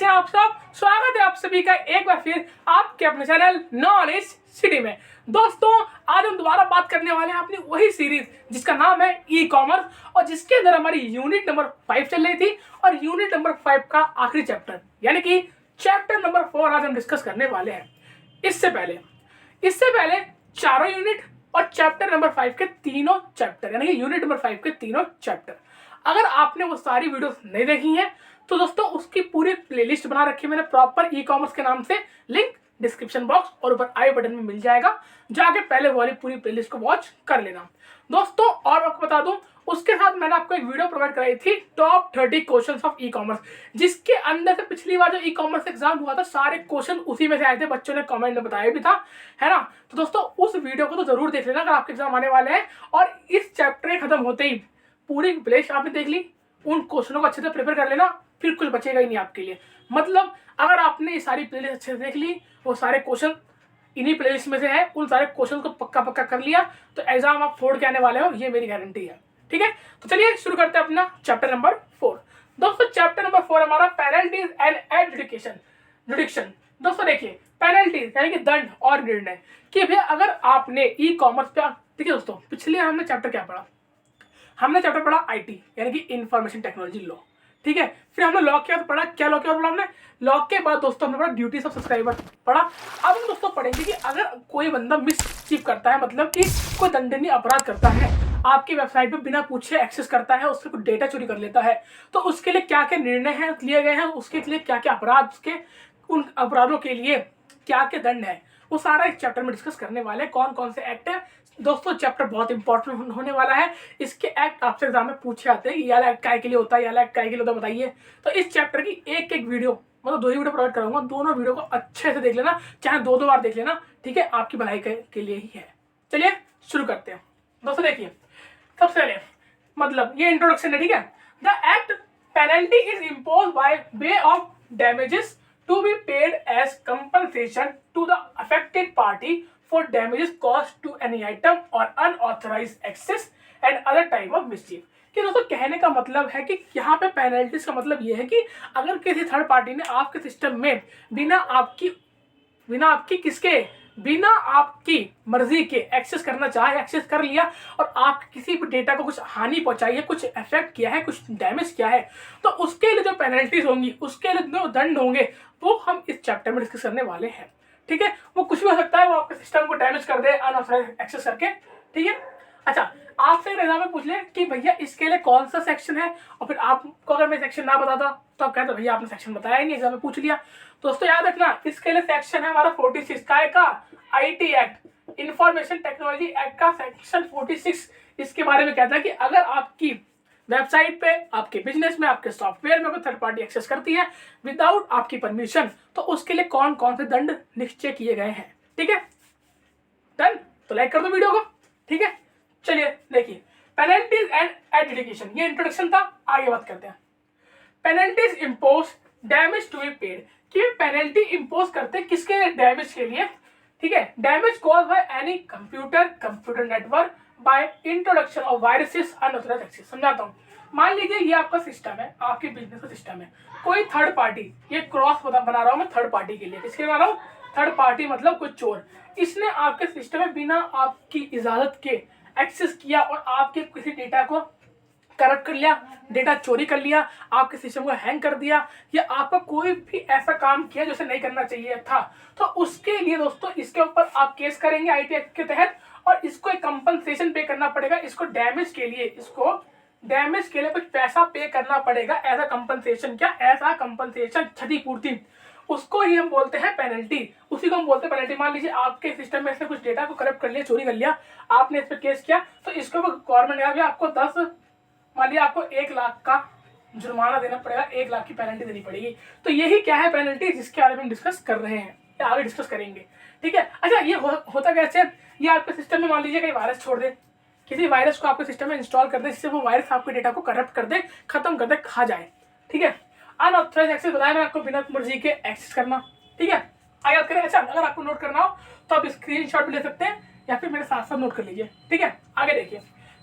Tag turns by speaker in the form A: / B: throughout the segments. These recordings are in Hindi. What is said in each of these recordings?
A: कैसे हैं आप सब? स्वागत है आप सभी का एक बार फिर आपके अपने चैनल नॉलेज सिटी में। दोस्तों, आज हम दोबारा बात करने वाले हैं अपनी वही सीरीज जिसका नाम है ई कॉमर्स और जिसके अंदर हमारी यूनिट नंबर 5 चल रही थी और यूनिट नंबर 5 का आखिरी चैप्टर यानी कि चैप्टर नंबर 4 आज हम डिस्कस करने वाले हैं। इससे पहले चारों यूनिट और चैप्टर नंबर 5 के तीनों चैप्टर यानी कि यूनिट नंबर 5 के तीनों चैप्टर, अगर आपने वो सारी वीडियोस नहीं देखी हैं तो दोस्तों उसकी पूरी प्लेलिस्ट बना रखी है मैंने प्रॉपर ई कॉमर्स के नाम से। लिंक डिस्क्रिप्शन बॉक्स और ऊपर आई बटन में मिल जाएगा, जाके पहले वाली पूरी प्लेलिस्ट को वॉच कर लेना दोस्तों। और आपको बता दूं, उसके साथ मैंने आपको एक वीडियो प्रोवाइड कराई थी top 30 questions of e commerce, जिसके अंदर से पिछली बार जो ई कॉमर्स एग्जाम हुआ था सारे क्वेश्चन उसी में से आए थे, बच्चों ने कमेंट में बताया भी था, है ना। तो दोस्तों उस वीडियो को तो जरूर देख लेना अगर आपके एग्जाम आने वाले हैं। और इस चैप्टर खत्म होते ही पूरी प्लेलिस्ट आपने देख ली, उन क्वेश्चनों को अच्छे से प्रिपेयर कर लेना, फिर कुछ बचेगा ही नहीं आपके लिए। मतलब अगर आपने ये सारी प्लेलिस्ट अच्छे से देख ली, वो सारे क्वेश्चन इन्हीं प्लेलिस्ट में से है, उन सारे क्वेश्चन को पक्का कर लिया तो एग्जाम आप फोड़ के आने वाले हो, ये मेरी गारंटी है। ठीक है, तो चलिए शुरू करते हैं अपना चैप्टर नंबर 4। दोस्तों चैप्टर नंबर 4 हमारा पेनल्टीज एंड एडजुडिकेशन। दोस्तों देखिए, पेनल्टीज यानी कि दंड और निर्णय कि भैया अगर आपने ई कॉमर्स पे, देखिए दोस्तों पिछले हमने चैप्टर क्या पढ़ा, हमने चैप्टर पढ़ा आईटी यानी कि इंफॉर्मेशन टेक्नोलॉजी लॉ। ठीक है, फिर हमने लॉ क्या पढ़ा, क्या लॉ क्या पढ़ा हमने, लॉ के बाद दोस्तों हमने पढ़ा ड्यूटीज ऑफ सब्सक्राइबर पढ़ा। अब हम दोस्तों पढ़ेंगे कि अगर कोई बंदा मिसचीफ करता है, मतलब कि कोई दंडनीय अपराध करता है, आपकी वेबसाइट पे बिना पूछे एक्सेस करता है, उससे कुछ डेटा चोरी कर लेता है, तो उसके लिए क्या क्या निर्णय हैं लिए गए हैं, उसके लिए क्या क्या अपराध, उसके उन अपराधों के लिए क्या क्या दंड है, वो सारा इस चैप्टर में डिस्कस करने वाले हैं। कौन कौन से एक्ट है दोस्तों, चैप्टर बहुत इंपॉर्टेंट होने वाला है। इसके एक्ट आपसे एग्जाम में पूछे आते हैं, ये एक्ट काय के लिए होता है, ये एक्ट काय के लिए होता है, बताइए। तो इस चैप्टर की एक वीडियो, मतलब 2 ही वीडियो प्रोवाइड करूंगा, दोनों वीडियो को अच्छे से देख लेना, चाहे 2 बार देख लेना, ठीक है, आपकी भलाई के लिए ही है। चलिए शुरू करते हैं दोस्तों। देखिए सबसे पहले मतलब ये इंट्रोडक्शन है, ठीक है। The act penalty is impose by way of damages to be paid as compensation to the affected party for damages caused to any item or unauthorized access and other type of mischief। कि दोस्तों कहने का मतलब है कि यहाँ पे पेनल्टीज का मतलब ये है कि अगर किसी थर्ड पार्टी ने आपके सिस्टम में बिना आपकी मर्जी के एक्सेस करना चाहे, एक्सेस कर लिया और आप किसी भी डेटा को कुछ हानि पहुंचाई है, कुछ इफेक्ट किया है, कुछ डैमेज किया है, तो उसके लिए जो पेनल्टीज होंगी, उसके लिए जो दंड होंगे, वो हम इस चैप्टर में डिस्कस करने वाले हैं। ठीक है, वो कुछ भी हो सकता है, वो आपके सिस्टम को डैमेज कर दे अनऑथराइज्ड एक्सेस करके। ठीक है, अच्छा आपसे एग्जाम में पूछ ले कि भैया इसके लिए कौन सा सेक्शन है, और फिर आपको अगर मैं सेक्शन ना बताता तो आप कहते भैया आपने सेक्शन बताया ही नहीं, एग्जाम में पूछ लिया। दोस्तों याद रखना, इसके लिए सेक्शन है हमारा 46 का IT act, information technology act का सेक्शन 46। इसके बारे में कहता है कि अगर आपकी वेबसाइट पे, आपके बिजनेस में, आपके सॉफ्टवेयर में कोई थर्ड पार्टी एक्सेस करती है विदाउट आपकी परमिशन, तो उसके लिए कौन कौन से दंड निश्चय किए गए हैं। ठीक है, डन, तो लाइक कर दो वीडियो को। ठीक है, चलिए देखिए, पेनल्टीज एंड एडजुडिकेशन, ये इंट्रोडक्शन था, आगे बात करते हैं। Penalties impose damage to be paid, कि पेनल्टी इम्पोज करते हैं किसके लिए, डैमेज के लिए। ठीक है, damage cause by any computer network by introduction of viruses unauthorised access. समझाता हूँ, मान लीजिए ये आपका सिस्टम है, आपके बिजनेस का सिस्टम है, कोई थर्ड पार्टी, ये क्रॉस बना रहा हूँ मैं थर्ड पार्टी के लिए, किसके लिए बना रहा हूँ, थर्ड पार्टी मतलब कोई चोर, इसने आपके सिस्टम में बिना आपकी इजाजत के एक्सेस किया और आपके किसी डेटा को करप्ट कर लिया, डेटा चोरी कर लिया, आपके सिस्टम को हैंग कर दिया, या आपका कोई भी ऐसा काम किया जो उसे नहीं करना चाहिए था, तो उसके लिए दोस्तों इसके ऊपर आप केस करेंगे आईटी एक्ट के तहत, और इसको एक कंपनसेशन पे करना पड़ेगा, इसको डैमेज के लिए कुछ पैसा पे करना पड़ेगा। ऐसा कंपनसेशन, क्या ऐसा कंपनसेशन, क्षतिपूर्ति, उसको ही हम बोलते हैं पेनल्टी, उसी को हम बोलते हैं पेनल्टी। मान लीजिए आपके सिस्टम में से कुछ डेटा को करप्ट कर लिया, चोरी कर लिया, आपने इस पर केस किया, तो इसको गवर्नमेंट ने आपको 10, मान लिया आपको 1 लाख का जुर्माना देना पड़ेगा, 1 लाख की पेनल्टी देनी पड़ेगी। तो यही क्या है पेनल्टी, जिसके बारे में डिस्कस कर रहे हैं, या आगे डिस्कस करेंगे। ठीक है, अच्छा ये होता कैसे, ये आपके सिस्टम में मान लीजिए कहीं वायरस छोड़ दे, किसी वायरस को आपके सिस्टम में इंस्टॉल कर दे, जिससे वो वायरस आपके डेटा को करप्ट कर दे, खत्म कर दे, खा जाए। ठीक है, अनऑथराइज्ड एक्सेस बताया मैं आपको, बिना मर्जी के एक्सेस करना। ठीक है, आगे बात करें। अच्छा अगर आपको नोट करना हो तो आप स्क्रीनशॉट भी ले सकते हैं या फिर मेरे साथ साथ नोट कर लीजिए। ठीक है, आगे देखिए,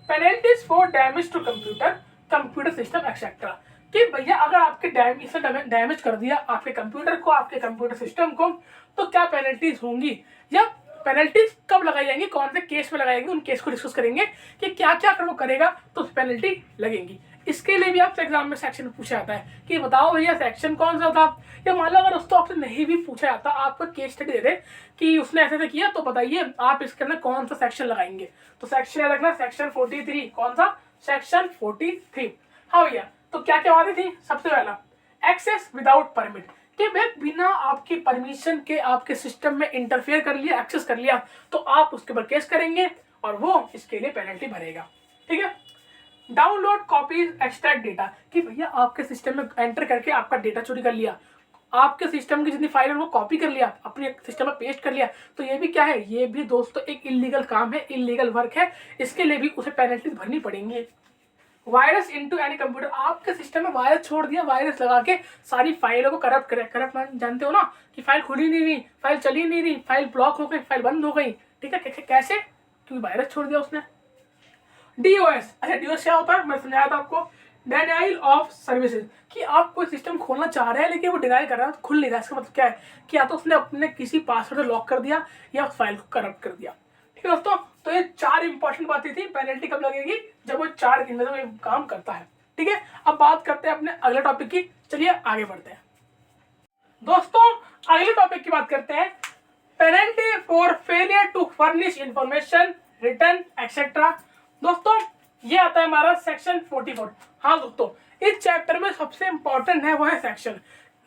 A: penalties for damage to computer system etcetera, कि भैया अगर आपके डैमेज कर दिया आपके कंप्यूटर को, आपके कंप्यूटर सिस्टम को, तो क्या पेनल्टीज होंगी या पेनल्टीज कब लगाई जाएंगी, कौन से केस में लगाई जाएंगी, उन केस को डिस्कस करेंगे कि क्या क्या अगर वो करेगा तो पेनल्टी लगेंगी। इसके लिए भी आपसे एग्जाम में सेक्शन पूछा जाता है कि बताओ भैया सेक्शन कौन सा था, या मान लो अगर उसको आपसे नहीं भी पूछा जाता, आपको केस स्टडी दे दे कि उसने ऐसे ऐसे किया, तो बताइए आप इसके अंदर कौन सा सेक्शन लगाएंगे। तो सेक्शन याद रखना, सेक्शन 43। कौन सा? सेक्शन 43। हाँ भैया, तो क्या क्या बातें थी? सबसे पहला एक्सेस विदाउट परमिट, कि भाई बिना आपकी परमिशन के आपके सिस्टम में इंटरफेयर कर लिया, एक्सेस कर लिया, तो आप उसके ऊपर केस करेंगे और वो इसके लिए पेनल्टी भरेगा। ठीक है। डाउनलोड कॉपीज एक्सट्रैक्ट डेटा, कि भैया आपके सिस्टम में एंटर करके आपका डेटा चोरी कर लिया, आपके सिस्टम की जितनी फाइल है वो कॉपी कर लिया, अपने सिस्टम में पेस्ट कर लिया, तो ये भी क्या है? ये भी दोस्तों एक इलीगल काम है, इलीगल वर्क है, इसके लिए भी उसे पेनल्टी भरनी पड़ेंगी। वायरस इनटू एनी कंप्यूटर, आपके सिस्टम में वायरस छोड़ दिया, वायरस लगा के सारी फाइलों को करप्ट करे। करप्ट जानते हो ना, कि फाइल खुली नहीं रही, फाइल चली नहीं रही, फाइल ब्लॉक हो गई, फाइल बंद हो गई। ठीक है, कैसे? क्योंकि वायरस छोड़ दिया उसने। डीओएस, अच्छा डीओएस क्या होता है? मैं समझाया था आपको, डिनाइल ऑफ सर्विसेज, कि आप कोई सिस्टम खोलना चाह रहे हैं लेकिन वो डिनाइल कर रहा है, तो खुल नहीं रहा। इसका मतलब क्या है कि या तो उसने अपने किसी पासवर्ड से लॉक कर दिया या उस फाइल को करप्ट कर दिया। ठीक है दोस्तों, तो ये 4 इंपॉर्टेंट बातें थी। पेनल्टी कब लगेगी? जब वो 4 दिन में काम करता है। ठीक है, अब बात करते हैं अपने अगले टॉपिक की। चलिए आगे बढ़ते हैं दोस्तों, अगले टॉपिक की बात करते हैं, penalty for failure to furnish information return etcetera. दोस्तों ये आता है हमारा सेक्शन 44। हाँ दोस्तों, इस चैप्टर में सबसे इंपॉर्टेंट है वो है सेक्शन।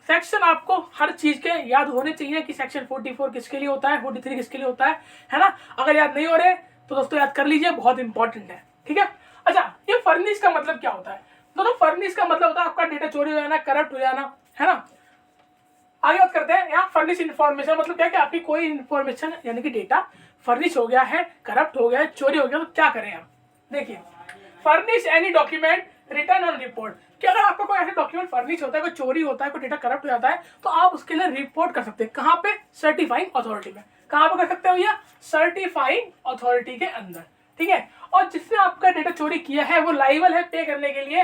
A: सेक्शन आपको हर चीज के याद होने चाहिए कि सेक्शन 44 किसके लिए होता है, 43 किसके लिए होता है ना। अगर याद नहीं हो रहे तो दोस्तों याद कर लीजिए, बहुत इंपॉर्टेंट है। ठीक है। अच्छा, ये फर्निश का मतलब क्या होता है? दोस्तों फर्निश का मतलब होता है आपका डेटा चोरी हो जाना, करप्ट हो जाना, है ना। आगे बात करते हैं, यहाँ फर्निश इन्फॉर्मेशन मतलब क्या, कि आपकी कोई इन्फॉर्मेशन यानी कि डेटा फर्निश हो गया है, करप्ट हो गया है, चोरी हो गया, तो क्या करें आप? देखिए, furnish any document return on report, कि अगर आपको कोई ऐसे डॉक्यूमेंट फर्निश होता है, कोई चोरी होता है, कोई डेटा करप्ट हो जाता है, तो आप उसके लिए रिपोर्ट कर सकते हैं। कहाँ पे? सर्टिफाइंग अथॉरिटी में। कहाँ पे कर सकते हो भैया? सर्टिफाइंग अथॉरिटी के अंदर। ठीक है। और जिसने आपका डेटा चोरी किया है वो लाइबल है पे करने के लिए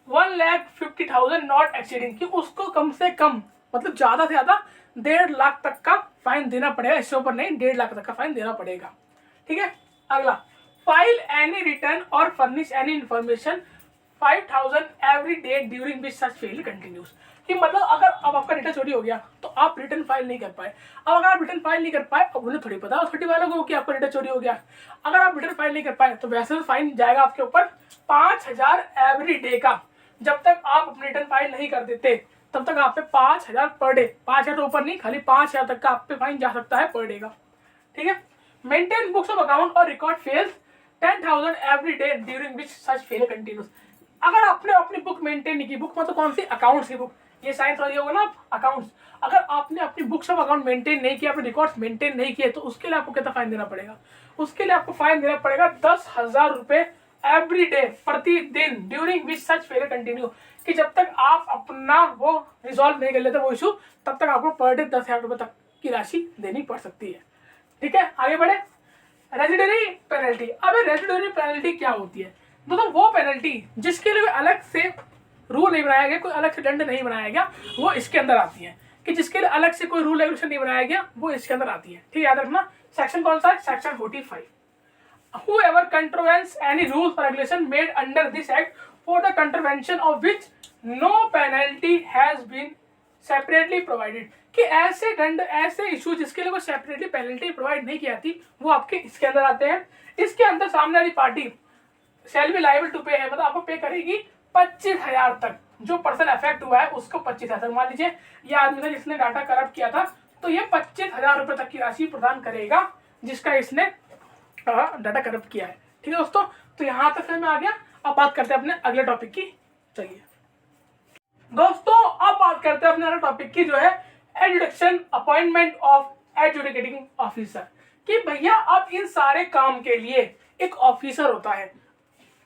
A: 1,50,000 नॉट एक्सीडिंग, कि उसको कम से कम मतलब ज्यादा से ज्यादा 1.5 लाख तक का फाइन देना पड़ेगा। इससे ऊपर नहीं, 1.5 लाख तक का फाइन देना पड़ेगा। ठीक है। अगला, फाइल एनी रिटर्न और furnish any information 5,000 every day during which such fail continuous, कि मतलब अगर अब आपका डेटा चोरी हो गया तो आप रिटर्न फाइल नहीं कर पाए। अब अगर आप रिटर्न फाइल नहीं कर पाए, अब उन्हें थोड़ी पता अथॉरिटी वालों को कि आपका डेटा चोरी हो गया। अगर आप रिटर्न फाइल नहीं कर पाए तो वैसे तो फाइन जाएगा आपके ऊपर 5,000 एवरी डे का। जब तक आप अपनी रिटर्न फाइल नहीं कर देते तब तक आप पे 5,000 पर डे, 5,000 तो ऊपर नहीं, खाली 5,000 तक का आप पे फाइन जा सकता है पर डे का। ठीक है। मेंटेन बुक्स ऑफ अकाउंट और record fails 10,000 every day during which such fail continuous, अगर आपने अपनी बुक मेंटेन नहीं की, बुक मतलब कौन सी? अकाउंट्स की बुक, ये साइंस वाली होगा ना अकाउंट्स। अगर आपने अपनी बुक्स ऑफ अकाउंट मेंटेन नहीं किया, अपने रिकॉर्ड्स मेंटेन नहीं किए, तो उसके लिए आपको कितना फाइन देना पड़ेगा? उसके लिए आपको फाइन देना पड़ेगा 10,000 रुपए एवरी डे, प्रतिदिन, during which such fail continue, कि जब तक आप अपना वो रिजॉल्व नहीं कर लेते वो इशू, तब तक आपको पर डे 10,000 रुपए तक की राशि देनी पड़ सकती है। ठीक है, आगे बढ़े। Residuary penalty. अब रेजिडरी पेनल्टी क्या होती है? दोस्तों वो पेनल्टी जिसके लिए अलग से रूल नहीं बनाया गया, कोई अलग से दंड नहीं बनाया गया, वो इसके अंदर आती है। कि जिसके लिए अलग से कोई रूल रेगुलेशन नहीं बनाया गया वो इसके अंदर आती है। ठीक है, याद रखना। सेक्शन कौन सा है? Section 45। Whoever contravenes any rules or regulation made under this act for the contravention of which no penalty has been separately provided, कि ऐसे दंड, ऐसे इशू जिसके लिए कोई सेपरेटली पेनल्टी प्रोवाइड नहीं की जाती, वो आपके इसके अंदर आते हैं। इसके अंदर सामने वाली party shall be liable to pay है, मतलब आपको पे करेगी 25,000 तक। जो पर्सन अफेक्ट हुआ है उसको 25,000 तक। मान लीजिए ये आदमी था जिसने डाटा करप्ट किया था, तो ये 25,000 रुपए तक की राशि प्रदान करेगा जिसका इसने डाटा करप्ट किया है। ठीक है दोस्तों, तो यहाँ तक समझ में आ गया। अब बात करते हैं अपने अगले टॉपिक की। चलिए दोस्तों, अब बात करते हैं अपने अगले टॉपिक की, जो है adjudication, appointment of adjudicating officer, कि भैया अब इन सारे काम के लिए एक ऑफिसर होता है।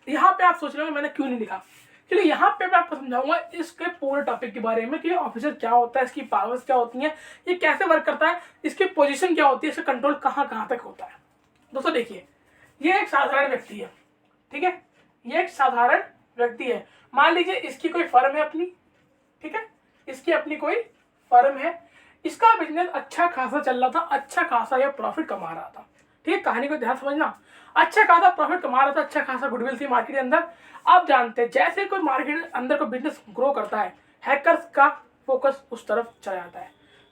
A: यहाँ पे आप सोच रहे हो मैंने क्यों नहीं लिखा, क्योंकि यहाँ पे मैं आपको समझाऊंगा इसके पूरे टॉपिक के बारे में कि ऑफिसर क्या होता है, इसकी पावर्स क्या होती हैं, ये कैसे वर्क करता है, इसकी पोजीशन क्या होती है, इसका कंट्रोल कहाँ कहाँ तक होता है। दोस्तों देखिए, ये एक साधारण व्यक्ति है। ठीक है, ये एक साधारण व्यक्ति है, मान लीजिए इसकी कोई फर्म है अपनी, ठीक है, इसकी अपनी कोई फर्म है, इसका बिजनेस अच्छा खासा चल रहा था, अच्छा खासा यह प्रॉफिट कमा रहा था, ठीक है, कहानी को ध्यान समझना, अच्छा खासा प्रॉफिट कमा रहा था, अच्छा खासा गुडविल थी मार्केट के अंदर। आप जानते हैं जैसे कोई मार्केट के अंदर कोई बिजनेस ग्रो करता है, हैकर्स का फोकस उस तरफ चला जाता है।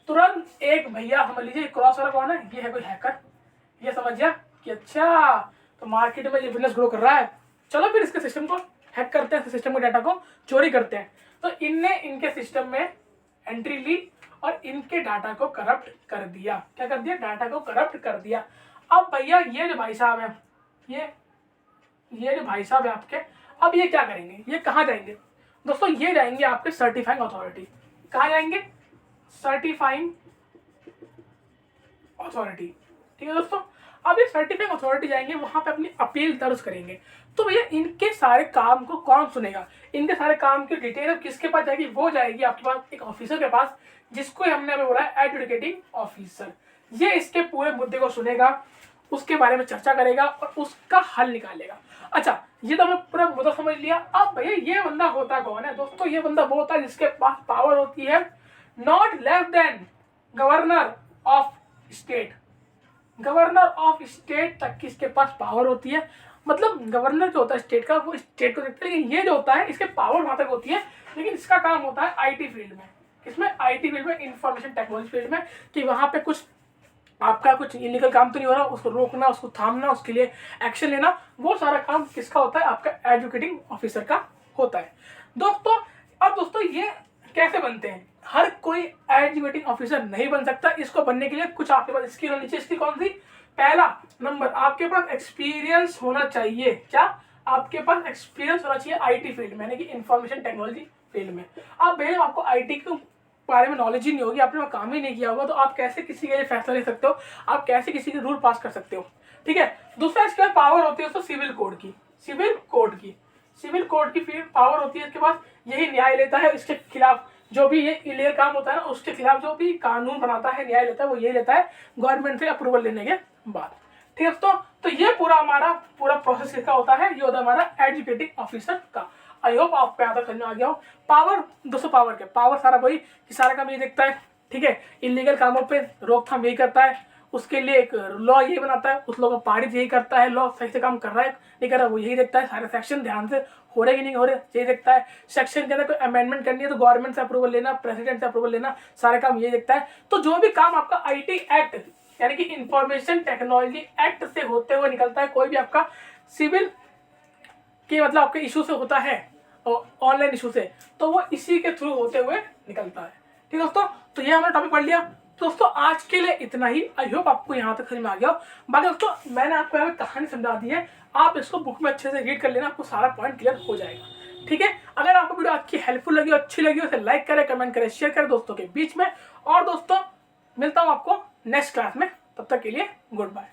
A: तुरंत एक भैया समझ लीजिए क्रॉस वाला कौन है, ये है कोई हैकर, ये समझ गया कि अच्छा तो मार्केट में ये बिजनेस ग्रो कर रहा है, चलो फिर इसके सिस्टम को हैक करते हैं, सिस्टम के डाटा को चोरी करते हैं। तो इनने इनके सिस्टम में एंट्री ली और इनके डाटा को करप्ट कर दिया। क्या कर दिया? डाटा को करप्ट कर दिया। अब भैया ये जो भाई साहब है, ये जो भाई साहब है आपके, अब ये क्या करेंगे, ये कहाँ जाएंगे दोस्तों? ये जाएंगे आपके सर्टिफाइंग अथॉरिटी। कहाँ जाएंगे? सर्टिफाइंग अथॉरिटी, ठीक है दोस्तों। अब ये सर्टिफाइंग अथॉरिटी जाएंगे, वहां पे अपनी अपील दर्ज करेंगे। तो भैया इनके सारे काम को कौन सुनेगा? इनके सारे काम की डिटेल किसके पास जाएगी? वो जाएगी आपके पास एक ऑफिसर के पास, जिसको हमने अभी बोला है एडजुडिकेटिंग ऑफिसर। ये इसके पूरे मुद्दे को सुनेगा, उसके बारे में चर्चा करेगा और उसका हल निकालेगा। अच्छा, ये तो हमने पूरा मुद्दा समझ लिया। अब भैया ये बंदा होता कौन है दोस्तों? ये बंदा वो होता है जिसके पास पावर होती है not less than governor of state. Governor of state तक की इसके पास पावर होती है। मतलब गवर्नर जो होता है स्टेट का, वो स्टेट को देखते हैं, लेकिन ये जो होता है इसके पावर वहां तक होती है, लेकिन इसका काम होता है आईटी फील्ड में। इसमें आईटी फील्ड में, इंफॉर्मेशन टेक्नोलॉजी फील्ड में, कि वहां पे कुछ आपका कुछ इलीगल काम तो नहीं हो रहा, उसको रोकना, उसको थामना, उसके लिए एक्शन लेना, वो सारा काम किसका होता है? आपका एजुकेटिंग ऑफिसर का होता है दोस्तों। अब दोस्तों ये कैसे बनते हैं? हर कोई एजुकेटिंग ऑफिसर नहीं बन सकता। इसको बनने के लिए कुछ आपके पास स्किल होनी चाहिए। स्किल कौन सी? पहला नंबर, आपके पास एक्सपीरियंस होना चाहिए। क्या? आपके पास एक्सपीरियंस होना चाहिए आईटी फील्ड में, यानी कि इंफॉर्मेशन टेक्नोलॉजी फील्ड में। अब भैया आपको आईटी के बारे में नॉलेज ही नहीं होगी, आपने काम ही नहीं किया होगा, तो आप कैसे किसी के लिए फैसला ले सकते हो? आप कैसे किसी के रूल पास कर सकते हो? ठीक है। दूसरा इसके पास पावर होती है दोस्तों सिविल कोड की। सिविल कोड की फिर पावर होती है इसके पास। यही न्याय लेता है, इसके खिलाफ जो भी ये इलीगल काम होता है ना, उसके खिलाफ जो भी कानून बनाता है, न्याय लेता है, वो ये लेता है गवर्नमेंट से अप्रूवल लेने के बाद। ठीक है दोस्तों, तो ये पूरा हमारा पूरा प्रोसेस किसका होता है? ये होता है हमारा एजुकेटिंग ऑफिसर का। आई होप आपको यहाँ तक समझ में आ गया हो। पावर दोस्तों, पावर क्या? पावर सारा वही कि सारा काम ये देखता है, ठीक है, इलीगल कामों पे रोकथाम यही करता है, उसके लिए एक लॉ यही बनाता है, उस लॉ का पारित यही करता है, लॉ सही से काम कर रहा है नहीं कर रहा वो यही देखता है, सारे सेक्शन ध्यान से हो रहे कि नहीं हो रहे यही देखता है, सेक्शन के अंदर कोई अमेंडमेंट करनी है तो गवर्नमेंट से अप्रूवल लेना, प्रेसिडेंट से अप्रूवल लेना, सारे काम ये देखता है। तो जो भी काम आपका आईटी एक्ट यानी कि इंफॉर्मेशन टेक्नोलॉजी एक्ट से होते हुए निकलता है, कोई भी आपका सिविल के मतलब आपके इशू से होता है और ऑनलाइन इशू से, तो वो इसी के थ्रू होते हुए निकलता है। ठीक है दोस्तों, तो ये हमने टॉपिक पढ़ लिया। दोस्तों आज के लिए इतना ही। आई होप आपको यहाँ तक समझ में आ गया हो। बाकी दोस्तों मैंने आपको यहाँ पे कहानी समझा दी है, आप इसको बुक में अच्छे से रीड कर लेना, आपको सारा पॉइंट क्लियर हो जाएगा। ठीक है, अगर आपको वीडियो अच्छी हेल्पफुल लगी, अच्छी लगी, उसे लाइक करें, कमेंट करें, शेयर करें दोस्तों के बीच में। और दोस्तों मिलता हूँ आपको नेक्स्ट क्लास में, तब तक के लिए गुड बाय।